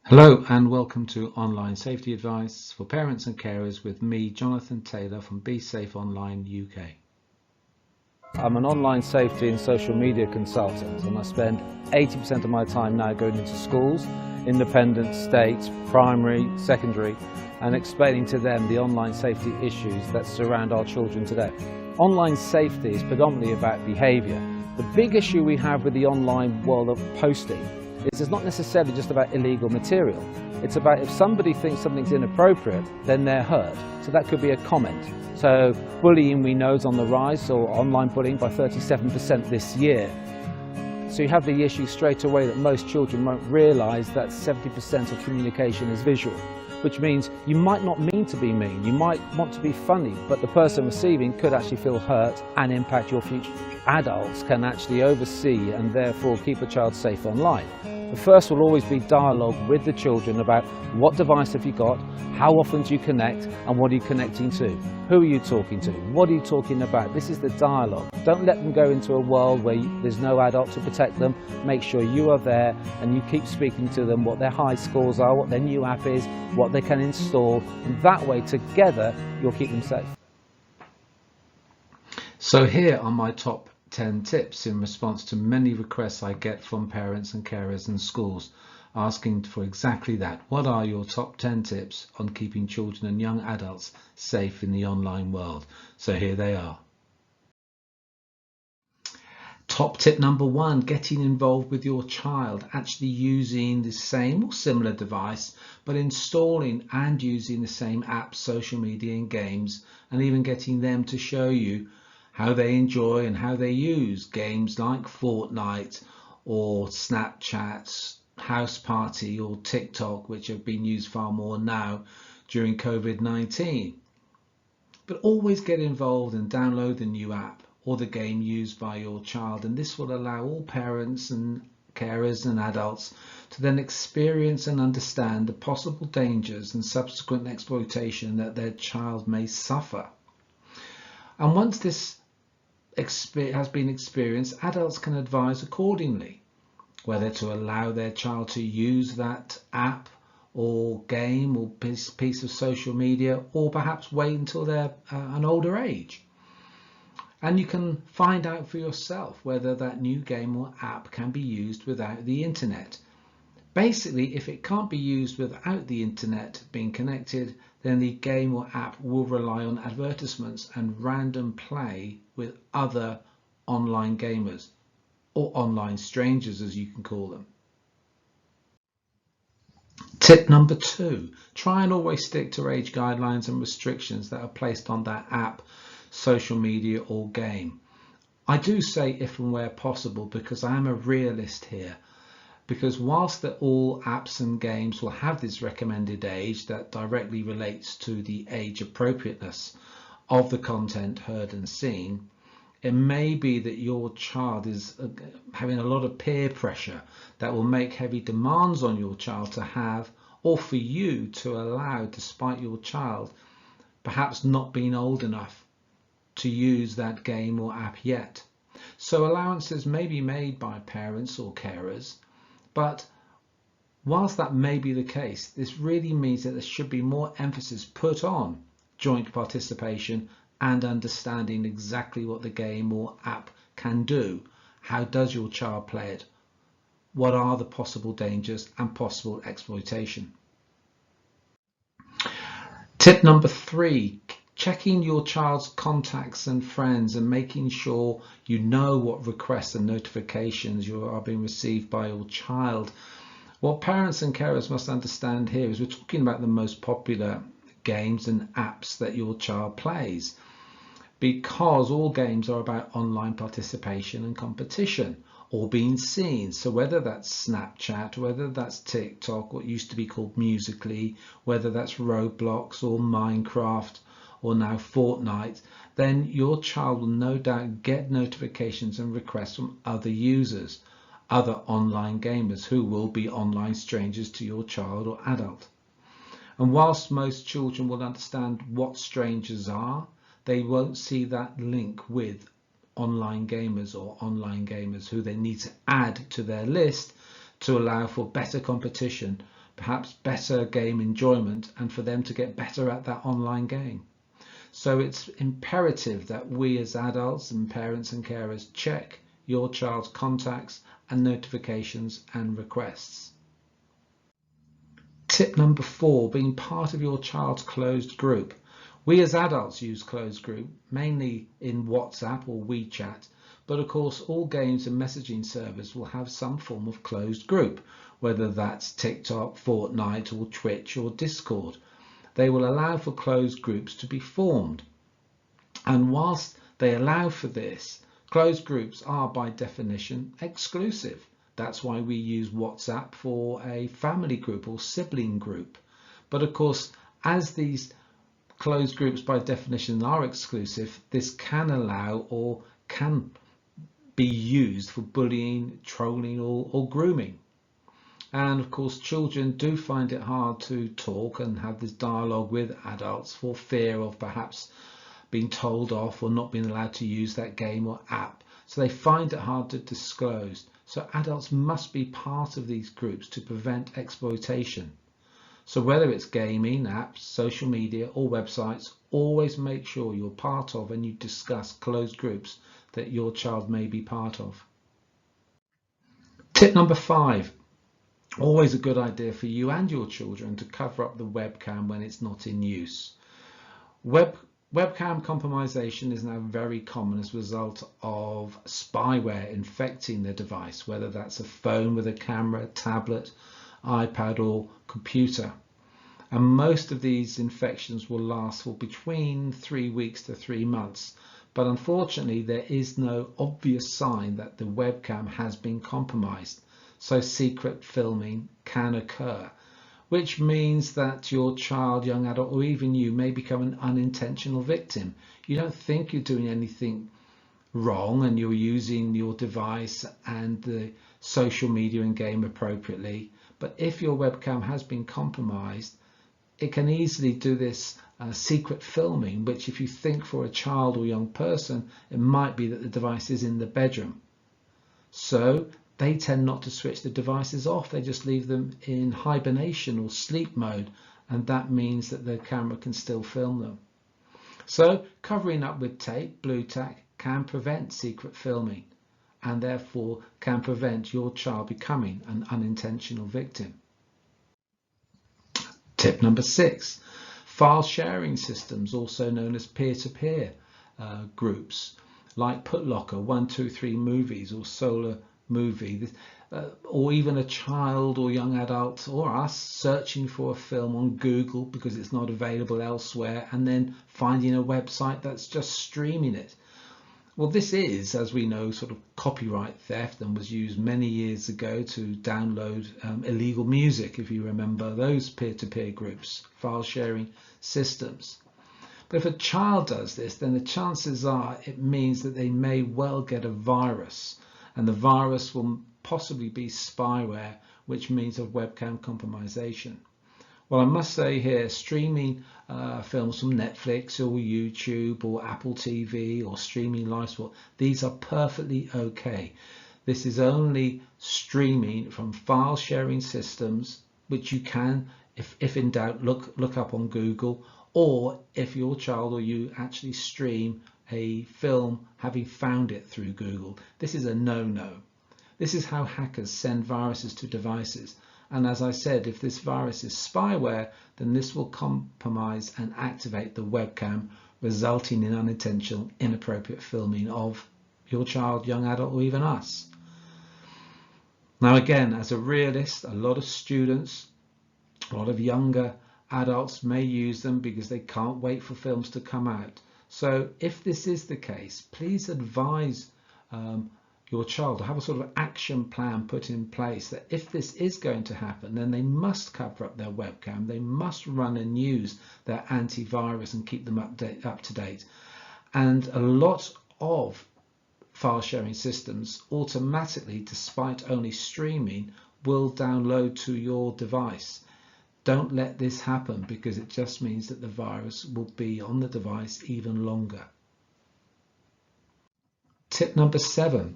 Hello and welcome to Online Safety Advice for Parents and Carers with me, Jonathan Taylor from Be Safe Online UK. I'm an online safety and social media consultant, and I spend 80% of my time now going into schools, independent, state, primary, secondary, and explaining to them the online safety issues that surround our children today. Online safety is predominantly about behaviour. The big issue we have with the online world of posting is it's not necessarily just about illegal material. It's about if somebody thinks something's inappropriate, then they're hurt. So that could be a comment. So bullying we know is on the rise, or online bullying by 37% this year. So you have the issue straight away that most children won't realise that 70% of communication is visual, which means you might not mean to be mean, you might want to be funny, but the person receiving could actually feel hurt and impact your future. Adults can actually oversee and therefore keep a child safe online. The first will always be dialogue with the children about what device have you got, how often do you connect, and what are you connecting to? Who are you talking to? What are you talking about? This is the dialogue. Don't let them go into a world where there's no adult to protect them. Make sure you are there and you keep speaking to them, what their high scores are, what their new app is, what they can install, and that way together you'll keep them safe. So here are my top 10 tips in response to many requests I get from parents and carers and schools asking for exactly that. What are your top 10 tips on keeping children and young adults safe in the online world? So here they are. Top tip number 1, getting involved with your child, actually using the same or similar device, but installing and using the same apps, social media and games, and even getting them to show you how they enjoy and how they use games like Fortnite or Snapchat, House Party or TikTok, which have been used far more now during COVID-19. But always get involved and download the new app or the game used by your child, and this will allow all parents and carers and adults to then experience and understand the possible dangers and subsequent exploitation that their child may suffer. And once this has been experienced, adults can advise accordingly whether to allow their child to use that app or game or piece of social media, or perhaps wait until they're an older age. And you can find out for yourself whether that new game or app can be used without the internet. Basically, if it can't be used without the internet being connected, then the game or app will rely on advertisements and random play with other online gamers, or online strangers as you can call them. Tip number 2, try and always stick to age guidelines and restrictions that are placed on that app, social media or game. I do say if and where possible because I am a realist here. Because whilst that all apps and games will have this recommended age that directly relates to the age appropriateness of the content heard and seen, it may be that your child is having a lot of peer pressure that will make heavy demands on your child to have, or for you to allow, despite your child perhaps not being old enough to use that game or app yet. So allowances may be made by parents or carers. But whilst that may be the case, this really means that there should be more emphasis put on joint participation and understanding exactly what the game or app can do. How does your child play it? What are the possible dangers and possible exploitation? Tip number 3, checking your child's contacts and friends and making sure you know what requests and notifications you are being received by your child. What parents and carers must understand here is we're talking about the most popular games and apps that your child plays, because all games are about online participation and competition or being seen. So whether that's Snapchat, whether that's TikTok, what used to be called Musical.ly, whether that's Roblox or Minecraft, or now Fortnite, then your child will no doubt get notifications and requests from other users, other online gamers who will be online strangers to your child or adult. And whilst most children will understand what strangers are, they won't see that link with online gamers or online gamers who they need to add to their list to allow for better competition, perhaps better game enjoyment, and for them to get better at that online game. So it's imperative that we as adults and parents and carers check your child's contacts and notifications and requests. Tip number 4, being part of your child's closed group. We as adults use closed group mainly in WhatsApp or WeChat, but of course all games and messaging servers will have some form of closed group, whether that's TikTok, Fortnite or Twitch or Discord. They will allow for closed groups to be formed. And whilst they allow for this, closed groups are by definition exclusive. That's why we use WhatsApp for a family group or sibling group. But of course, as these closed groups by definition are exclusive, this can allow or can be used for bullying, trolling or grooming. And of course, children do find it hard to talk and have this dialogue with adults for fear of perhaps being told off or not being allowed to use that game or app. So they find it hard to disclose. So adults must be part of these groups to prevent exploitation. So whether it's gaming, apps, social media or websites, always make sure you're part of and you discuss closed groups that your child may be part of. Tip number 5. Always a good idea for you and your children to cover up the webcam when it's not in use. Webcam compromisation is now very common as a result of spyware infecting the device, whether that's a phone with a camera, tablet, iPad or computer. And most of these infections will last for between 3 weeks to 3 months. But unfortunately, there is no obvious sign that the webcam has been compromised. So secret filming can occur, which means that your child, young adult, or even you may become an unintentional victim. You don't think you're doing anything wrong and you're using your device and the social media and game appropriately. But if your webcam has been compromised, it can easily do this secret filming, which if you think for a child or young person, it might be that the device is in the bedroom. So they tend not to switch the devices off. They just leave them in hibernation or sleep mode. And that means that the camera can still film them. So covering up with tape, blue tack, can prevent secret filming and therefore can prevent your child becoming an unintentional victim. Tip number 6, file sharing systems, also known as peer-to-peer groups, like Putlocker, 123 Movies or Solar Movie, or even a child or young adult or us searching for a film on Google because it's not available elsewhere and then finding a website that's just streaming it. Well, this is, as we know, sort of copyright theft and was used many years ago to download illegal music, if you remember those peer-to-peer groups, file sharing systems. But if a child does this, then the chances are it means that they may well get a virus, and the virus will possibly be spyware, which means of webcam compromisation. Well, I must say here, streaming films from Netflix or YouTube or Apple TV or streaming live sport, these are perfectly okay. This is only streaming from file sharing systems, which you can, if in doubt, look up on Google, or if your child or you actually stream a film having found it through Google. This is a no-no. This is how hackers send viruses to devices. And as I said, if this virus is spyware, then this will compromise and activate the webcam, resulting in unintentional, inappropriate filming of your child, young adult, or even us. Now again, as a realist, a lot of students, a lot of younger adults may use them because they can't wait for films to come out. So if this is the case, please advise your child to have a sort of action plan put in place that if this is going to happen, then they must cover up their webcam, they must run and use their antivirus and keep them up to date. And a lot of file sharing systems automatically, despite only streaming, will download to your device. Don't let this happen because it just means that the virus will be on the device even longer. Tip number 7.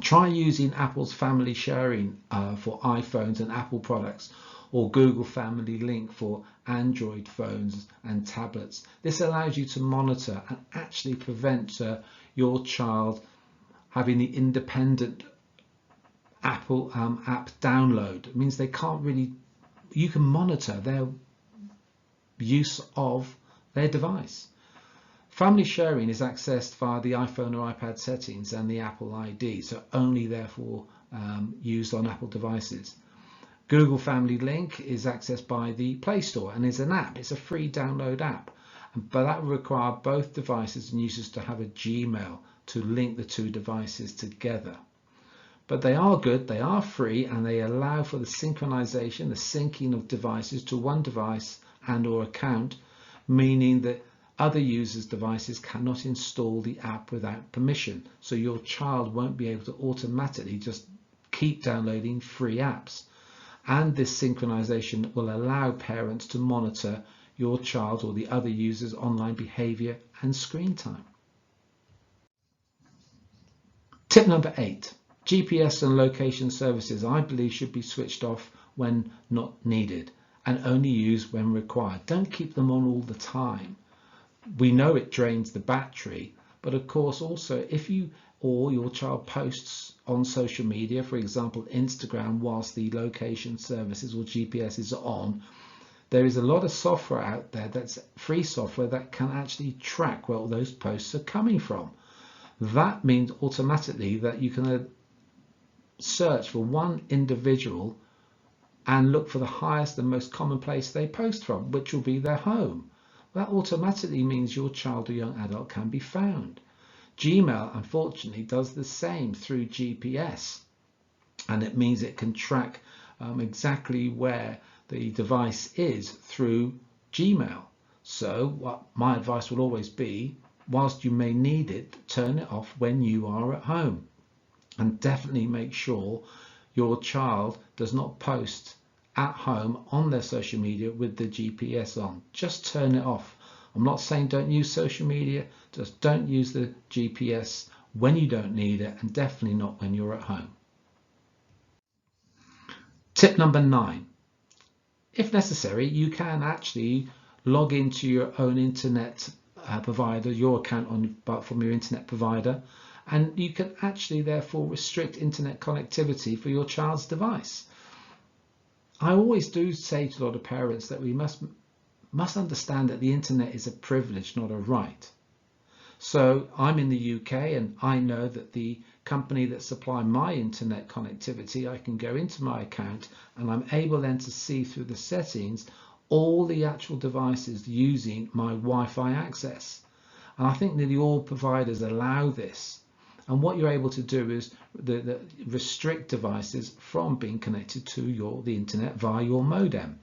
Try using Apple's family sharing for iPhones and Apple products, or Google Family Link for Android phones and tablets. This allows you to monitor and actually prevent your child having the independent Apple app download. It means they can't really, you can monitor their use of their device. Family sharing is accessed via the iPhone or iPad settings and the Apple ID, so only therefore used on Apple devices. Google Family Link is accessed by the Play Store and is an app. It's a free download app, but that will require both devices and users to have a Gmail to link the two devices together. But they are good, they are free, and they allow for the synchronization, the syncing of devices to one device and or account, meaning that other users' devices cannot install the app without permission. So your child won't be able to automatically just keep downloading free apps. And this synchronization will allow parents to monitor your child or the other users' online behavior and screen time. Tip number 8. GPS and location services, I believe, should be switched off when not needed and only used when required. Don't keep them on all the time. We know it drains the battery, but of course also if you or your child posts on social media, for example Instagram, whilst the location services or GPS is on, there is a lot of software out there that's free software that can actually track where those posts are coming from. That means automatically that you can search for one individual and look for the highest and most common place they post from, which will be their home. That automatically means your child or young adult can be found. Gmail, unfortunately, does the same through GPS, and it means it can track exactly where the device is through Gmail. So what my advice will always be, whilst you may need it, turn it off when you are at home. And definitely make sure your child does not post at home on their social media with the GPS on. Just turn it off. I'm not saying don't use social media, just don't use the GPS when you don't need it, and definitely not when you're at home. Tip number 9. If necessary, you can actually log into your own internet provider, your account from your internet provider, and you can actually therefore restrict internet connectivity for your child's device. I always do say to a lot of parents that we must understand that the internet is a privilege, not a right. So I'm in the UK and I know that the company that supply my internet connectivity, I can go into my account and I'm able then to see through the settings all the actual devices using my Wi-Fi access. And I think nearly all providers allow this. And what you're able to do is restrict devices from being connected to the internet via your modem.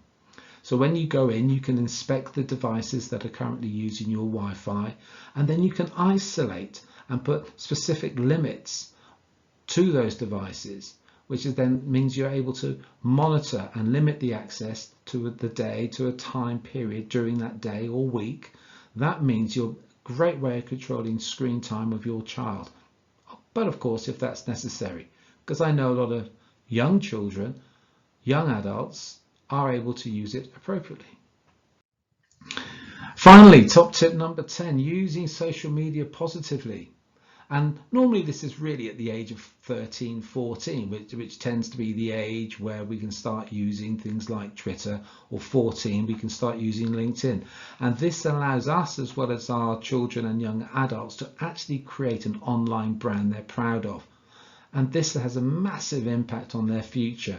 So when you go in, you can inspect the devices that are currently using your Wi-Fi, and then you can isolate and put specific limits to those devices, which then means you're able to monitor and limit the access to the day, to a time period during that day or week. That means you're a great way of controlling screen time of your child. But of course, if that's necessary, because I know a lot of young children, young adults are able to use it appropriately. Finally, top tip number 10, using social media positively. And normally this is really at the age of 13, 14, which tends to be the age where we can start using things like Twitter, or 14, we can start using LinkedIn. And this allows us, as well as our children and young adults, to actually create an online brand they're proud of. And this has a massive impact on their future,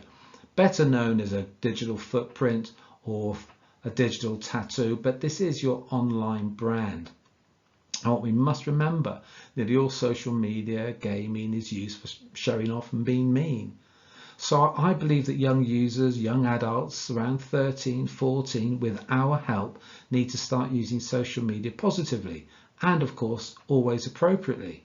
better known as a digital footprint or a digital tattoo, but this is your online brand. And what we must remember, that all social media gaming is used for showing off and being mean. So I believe that young users, young adults around 13, 14, with our help, need to start using social media positively and of course always appropriately.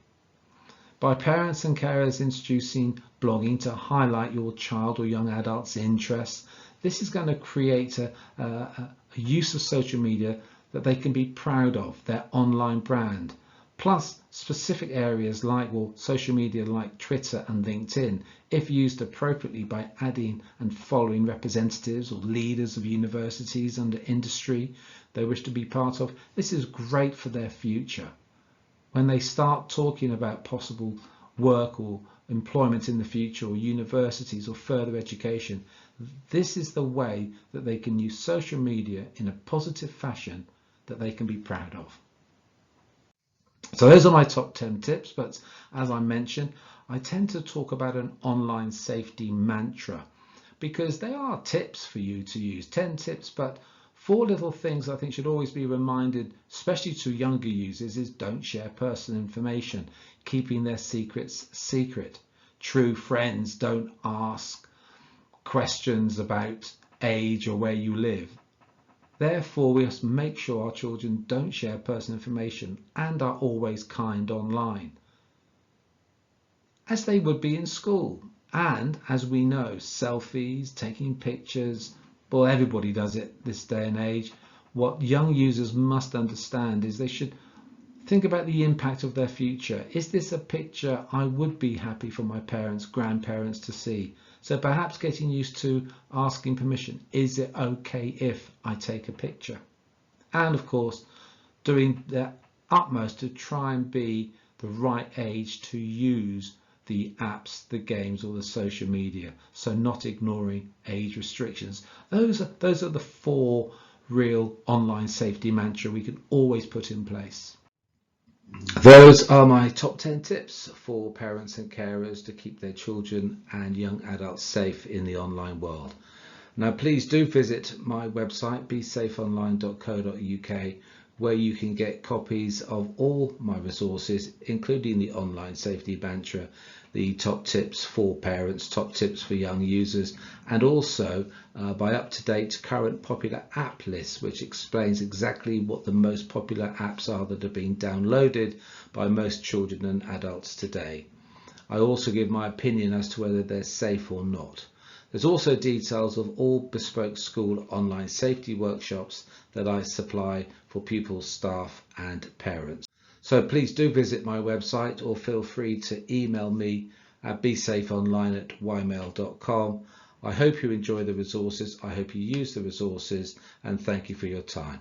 By parents and carers introducing blogging to highlight your child or young adult's interests, this is going to create a use of social media that they can be proud of, their online brand. Plus specific areas like, well, social media like Twitter and LinkedIn, if used appropriately by adding and following representatives or leaders of universities and industry they wish to be part of, this is great for their future. When they start talking about possible work or employment in the future, or universities or further education, this is the way that they can use social media in a positive fashion that they can be proud of. So those are my top 10 tips, but as I mentioned, I tend to talk about an online safety mantra because they are tips for you to use, 10 tips, but 4 little things I think should always be reminded, especially to younger users, is don't share personal information, keeping their secrets secret. True friends don't ask questions about age or where you live. Therefore, we must make sure our children don't share personal information and are always kind online, as they would be in school. And as we know, selfies, taking pictures, well, everybody does it this day and age. What young users must understand is they should think about the impact of their future. Is this a picture I would be happy for my parents, grandparents to see? So perhaps getting used to asking permission. Is it okay if I take a picture? And of course, doing their utmost to try and be the right age to use the apps, the games, or the social media. So not ignoring age restrictions. Those are the 4 real online safety mantra we can always put in place. Those are my top 10 tips for parents and carers to keep their children and young adults safe in the online world. Now, please do visit my website, besafeonline.co.uk, where you can get copies of all my resources, including the online safety mantra, the top tips for parents, top tips for young users, and also by up-to-date current popular app lists, which explains exactly what the most popular apps are that are being downloaded by most children and adults today. I also give my opinion as to whether they're safe or not. There's also details of all bespoke school online safety workshops that I supply for pupils, staff and parents. So please do visit my website or feel free to email me at besafeonline@ymail.com. I hope you enjoy the resources, I hope you use the resources, and thank you for your time.